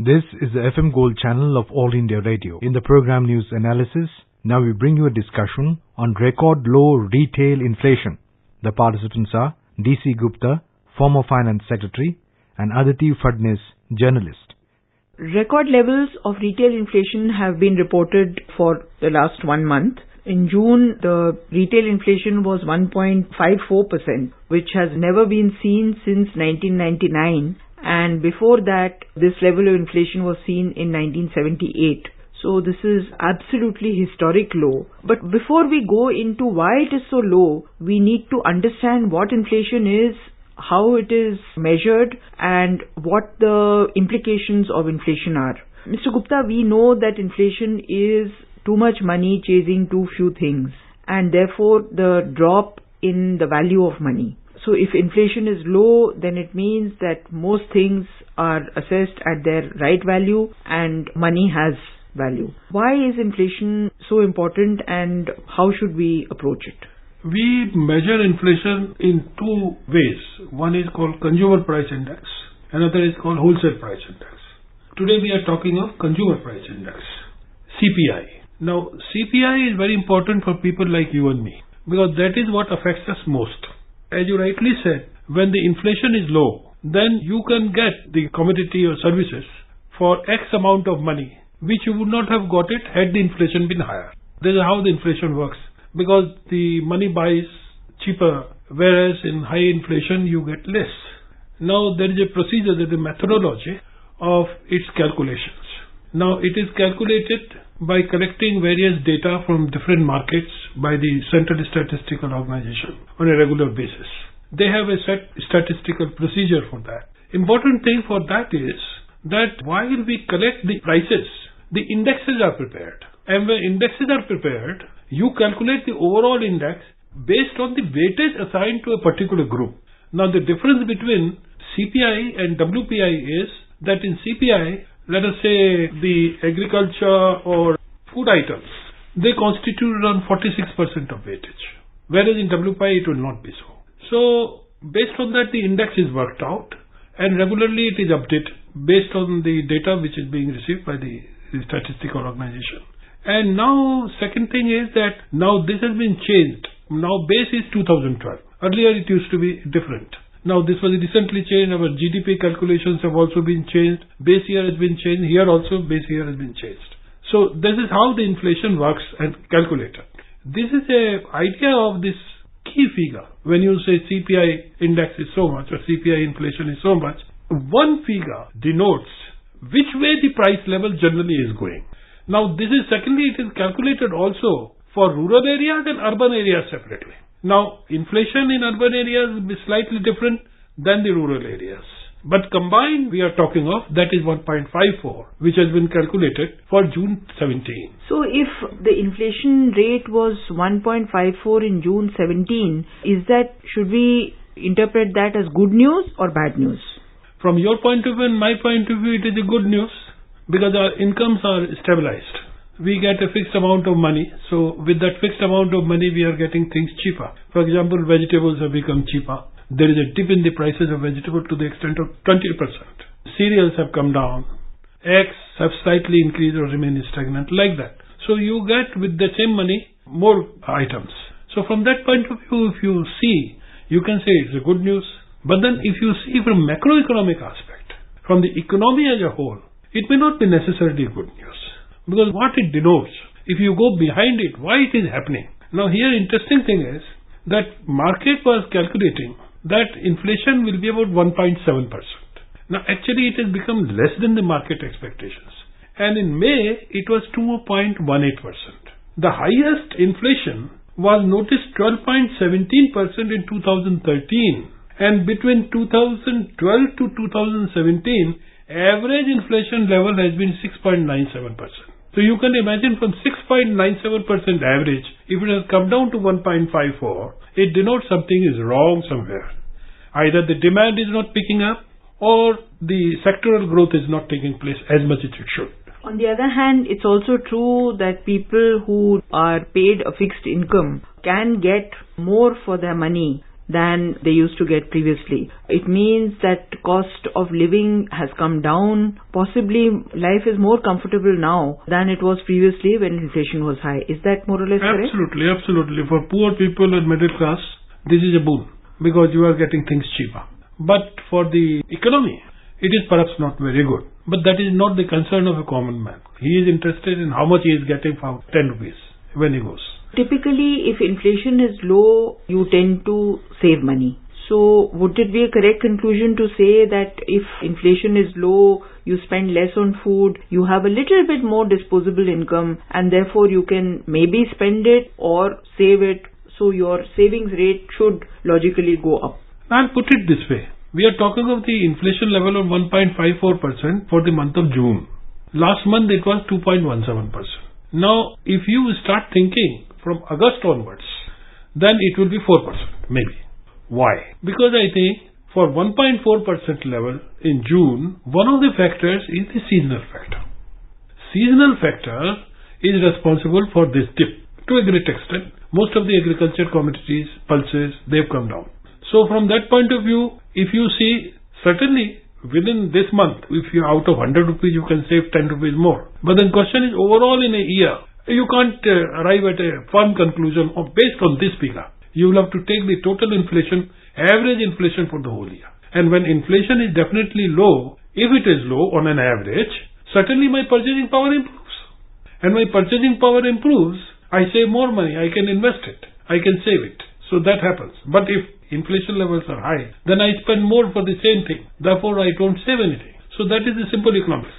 This is the FM Gold channel of All India Radio. In the program News Analysis, now we bring you a discussion on record low retail inflation. The participants are D.C. Gupta, former Finance Secretary, and Aditi Phadnis, journalist. Record levels of retail inflation have been reported for the last 1 month. In June, the retail inflation was 1.54%, which has never been seen since 1999. And before that, this level of inflation was seen in 1978. So this is absolutely historic low. But before we go into why it is so low, we need to understand what inflation is, how it is measured, and what the implications of inflation are. Mr. Gupta, we know that inflation is too much money chasing too few things, and therefore the drop in the value of money. So if inflation is low, then it means that most things are assessed at their right value and money has value. Why is inflation so important and how should we approach it? We measure inflation in two ways. One is called Consumer Price Index, another is called Wholesale Price Index. Today we are talking of Consumer Price Index, CPI. Now CPI is very important for people like you and me because that is what affects us most. As you rightly said, when the inflation is low, then you can get the commodity or services for X amount of money, which you would not have got it had the inflation been higher. This is how the inflation works, because the money buys cheaper, whereas in high inflation you get less. Now there is a procedure, there is a methodology of its calculations. Now it is calculated by collecting various data from different markets by the Central Statistical Organization on a regular basis. They have a set statistical procedure for that. Important thing for that is that while we collect the prices, the indexes are prepared. And when indexes are prepared, you calculate the overall index based on the weightage assigned to a particular group. Now the difference between CPI and WPI is that in CPI, let us say the agriculture or food items, they constitute around 46% of weightage, whereas in WPI it will not be so. So based on that the index is worked out and regularly it is updated based on the data which is being received by the statistical organization. And now second thing is that now this has been changed. Now base is 2012. Earlier it used to be different. Now this was recently changed. Our GDP calculations have also been changed. Base year has been changed. Here also base year has been changed. So this is how the inflation works and calculated. This is a idea of this key figure. When you say CPI index is so much or CPI inflation is so much, one figure denotes which way the price level generally is going. Now this is secondly, it is calculated also for rural areas and urban areas separately. Now inflation in urban areas will be slightly different than the rural areas. But combined we are talking of that is 1.54, which has been calculated for June 17. So if the inflation rate was 1.54 in June 17, should we interpret that as good news or bad news? From your point of view and my point of view, it is a good news because our incomes are stabilized. We get a fixed amount of money. So with that fixed amount of money, we are getting things cheaper. For example, vegetables have become cheaper. There is a dip in the prices of vegetables to the extent of 20%. Cereals have come down. Eggs have slightly increased or remained stagnant, like that. So you get with the same money more items. So from that point of view, if you see, you can say it's a good news. But then if you see from macroeconomic aspect, from the economy as a whole, it may not be necessarily good news. Because what it denotes, if you go behind it, why it is happening. Now here interesting thing is that market was calculating that inflation will be about 1.7%. Now actually it has become less than the market expectations. And in May it was 2.18%. The highest inflation was noticed 12.17% in 2013. And between 2012 to 2017, average inflation level has been 6.97%. So you can imagine from 6.97% average, if it has come down to 1.54, it denotes something is wrong somewhere. Either the demand is not picking up or the sectoral growth is not taking place as much as it should. On the other hand, it's also true that people who are paid a fixed income can get more for their money than they used to get previously. It means that cost of living has come down. Possibly life is more comfortable now than it was previously when inflation was high. Is that more or less correct? Absolutely, absolutely. For poor people and middle class, this is a boon because you are getting things cheaper. But for the economy, it is perhaps not very good. But that is not the concern of a common man. He is interested in how much he is getting for 10 rupees when he goes. Typically, if inflation is low, you tend to save money. So, would it be a correct conclusion to say that if inflation is low, you spend less on food, you have a little bit more disposable income, and therefore you can maybe spend it or save it, so your savings rate should logically go up? I'll put it this way. We are talking of the inflation level of 1.54% for the month of June. Last month it was 2.17%. Now, if you start thinking from August onwards, then it will be 4%, maybe. Why? Because I think for 1.4% level in June, one of the factors is the seasonal factor. Seasonal factor is responsible for this dip to a great extent. Most of the agriculture commodities, pulses, they've come down. So from that point of view, if you see, certainly within this month, if you out of 100 rupees, you can save 10 rupees more. But the question is, overall in a year, you can't arrive at a firm conclusion based on this figure. You will have to take the total inflation, average inflation for the whole year. And when inflation is definitely low, if it is low on an average, certainly my purchasing power improves. And my purchasing power improves, I save more money, I can invest it, I can save it. So that happens. But if inflation levels are high, then I spend more for the same thing. Therefore, I don't save anything. So that is the simple economics.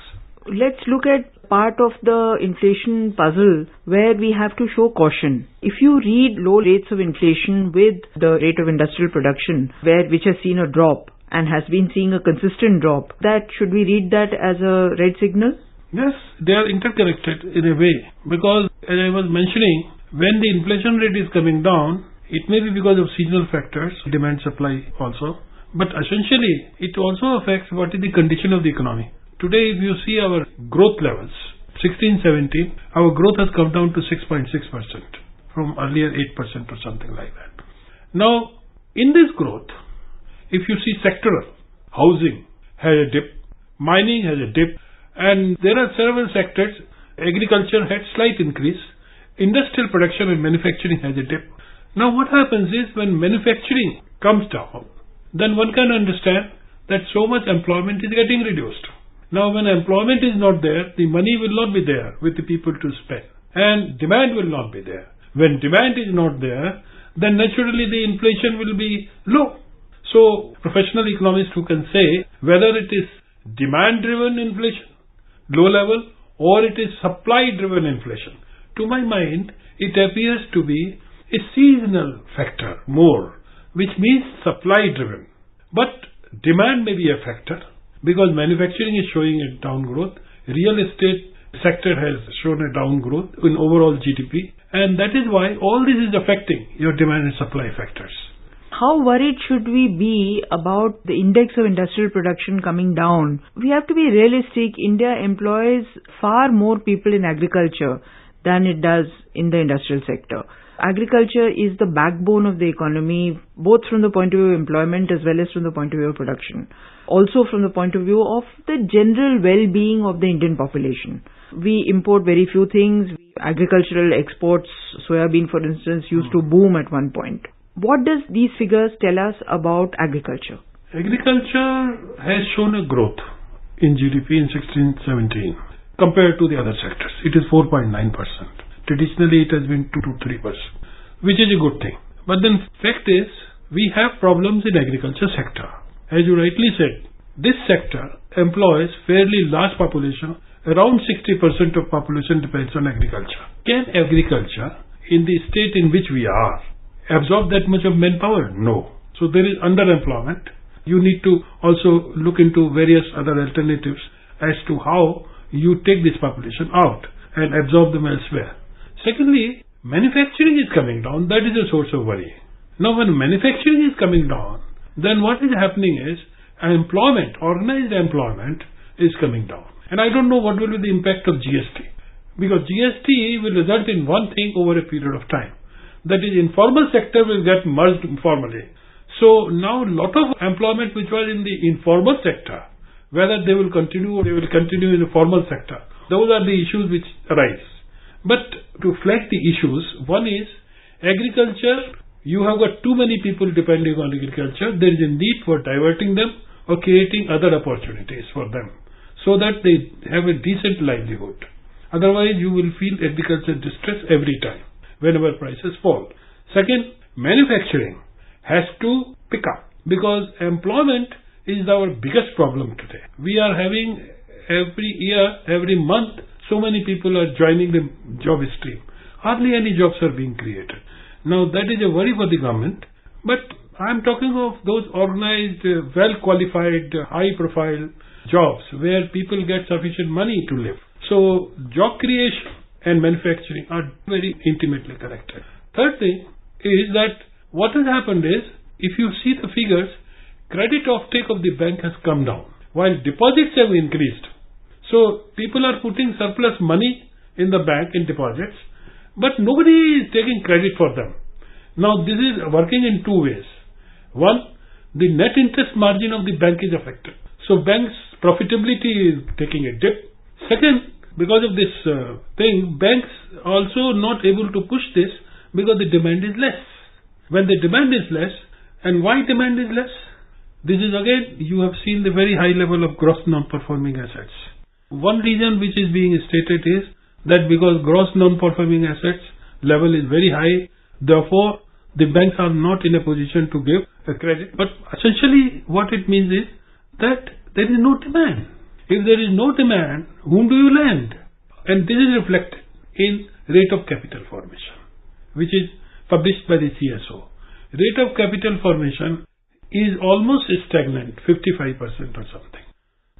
Let's look at part of the inflation puzzle where we have to show caution. If you read low rates of inflation with the rate of industrial production, which has seen a drop and has been seeing a consistent drop, should we read that as a red signal? Yes, they are interconnected in a way. Because, as I was mentioning, when the inflation rate is coming down, it may be because of seasonal factors, demand supply also, but essentially it also affects what is the condition of the economy. Today, if you see our growth levels, 16-17, our growth has come down to 6.6% from earlier 8% or something like that. Now, in this growth, if you see sectoral, housing has a dip, mining has a dip, and there are several sectors. Agriculture had slight increase, industrial production and manufacturing has a dip. Now what happens is when manufacturing comes down, then one can understand that so much employment is getting reduced. Now when employment is not there, the money will not be there with the people to spend. And demand will not be there. When demand is not there, then naturally the inflation will be low. So professional economists who can say whether it is demand-driven inflation, low level, or it is supply-driven inflation. To my mind, it appears to be a seasonal factor more, which means supply driven. But demand may be a factor because manufacturing is showing a down growth, real estate sector has shown a down growth in overall GDP, and that is why all this is affecting your demand and supply factors. How worried should we be about the index of industrial production coming down? We have to be realistic. India employs far more people in agriculture than it does in the industrial sector. Agriculture is the backbone of the economy, both from the point of view of employment as well as from the point of view of production. Also from the point of view of the general well-being of the Indian population. We import very few things. Agricultural exports, soybean for instance, used to boom at one point. What does these figures tell us about agriculture? Agriculture has shown a growth in GDP in 16-17 compared to the other sectors. It is 4.9%. Traditionally, it has been 2 to 3%, which is a good thing. But then fact is, we have problems in agriculture sector. As you rightly said, this sector employs fairly large population. Around 60% of population depends on agriculture. Can agriculture, in the state in which we are, absorb that much of manpower? No. So there is underemployment. You need to also look into various other alternatives as to how you take this population out and absorb them elsewhere. Secondly, manufacturing is coming down. That is a source of worry. Now, when manufacturing is coming down, then what is happening is employment, organized employment, is coming down. And I don't know what will be the impact of GST. Because GST will result in one thing over a period of time. That is, informal sector will get merged informally. So now a lot of employment which was in the informal sector, whether they will continue or they will continue in the formal sector, those are the issues which arise. But to flag the issues, one is agriculture. You have got too many people depending on agriculture. There is a need for diverting them or creating other opportunities for them so that they have a decent livelihood. Otherwise, you will feel agriculture distress every time whenever prices fall. Second, manufacturing has to pick up because employment is our biggest problem today. We are having every year, every month, so many people are joining the job stream. Hardly any jobs are being created. Now that is a worry for the government, but I am talking of those organized, well-qualified, high-profile jobs where people get sufficient money to live. So job creation and manufacturing are very intimately connected. Third thing is that what has happened is, if you see the figures, credit offtake of the bank has come down while deposits have increased. So people are putting surplus money in the bank in deposits, but nobody is taking credit for them. Now this is working in two ways. One, the net interest margin of the bank is affected. So bank's profitability is taking a dip. Second, because of this thing, banks also not able to push this because the demand is less. When the demand is less, and why demand is less? This is again, you have seen the very high level of gross non-performing assets. One reason which is being stated is that because gross non-performing assets level is very high, therefore the banks are not in a position to give a credit. But essentially what it means is that there is no demand. If there is no demand, whom do you lend? And this is reflected in rate of capital formation, which is published by the CSO. Rate of capital formation is almost stagnant, 55% or something.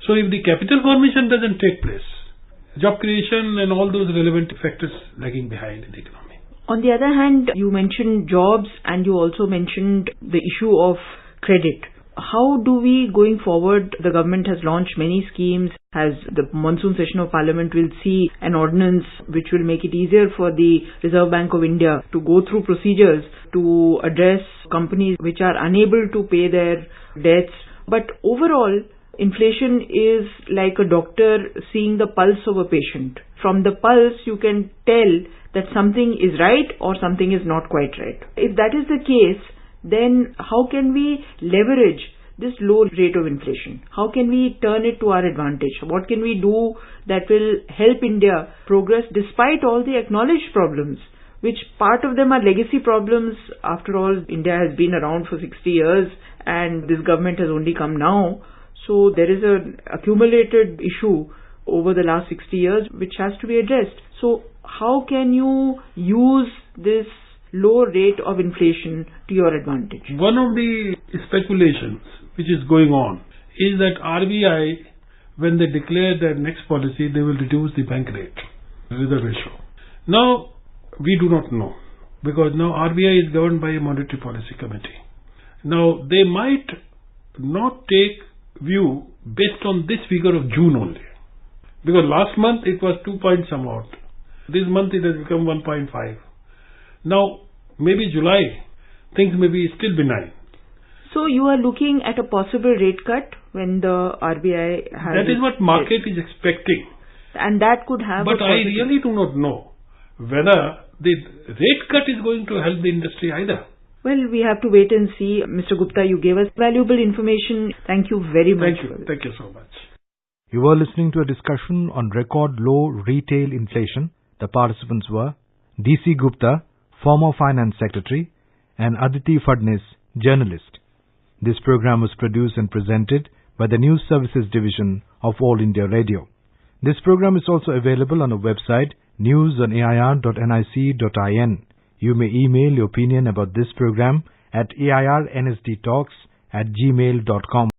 So if the capital formation doesn't take place, job creation and all those relevant factors lagging behind in the economy. On the other hand, you mentioned jobs and you also mentioned the issue of credit. How do we, going forward, the government has launched many schemes, as the monsoon session of Parliament will see an ordinance which will make it easier for the Reserve Bank of India to go through procedures to address companies which are unable to pay their debts. But overall, inflation is like a doctor seeing the pulse of a patient. From the pulse, you can tell that something is right or something is not quite right. If that is the case, then how can we leverage this low rate of inflation? How can we turn it to our advantage? What can we do that will help India progress despite all the acknowledged problems, which part of them are legacy problems? After all, India has been around for 60 years and this government has only come now. So there is an accumulated issue over the last 60 years which has to be addressed. So how can you use this low rate of inflation to your advantage? One of the speculations which is going on is that RBI, when they declare their next policy, they will reduce the bank rate, reserve ratio. Now, we do not know, because now RBI is governed by a monetary policy committee. Now, they might not take view based on this figure of June only, because last month it was 2 point some odd. This month it has become 1.5. Now, maybe July, things may be still benign. So, you are looking at a possible rate cut when the RBI has... That is what market is expecting. And that could have... But I really do not know whether the rate cut is going to help the industry either. Well, we have to wait and see. Mr. Gupta, you gave us valuable information. Thank you very much. Thank you so much. You were listening to a discussion on record low retail inflation. The participants were DC Gupta, former Finance Secretary, and Aditi Phadnis, journalist. This program was produced and presented by the News Services Division of All India Radio. This program is also available on our website, news.air.nic.in. You may email your opinion about this program at airnsdtalks@gmail.com.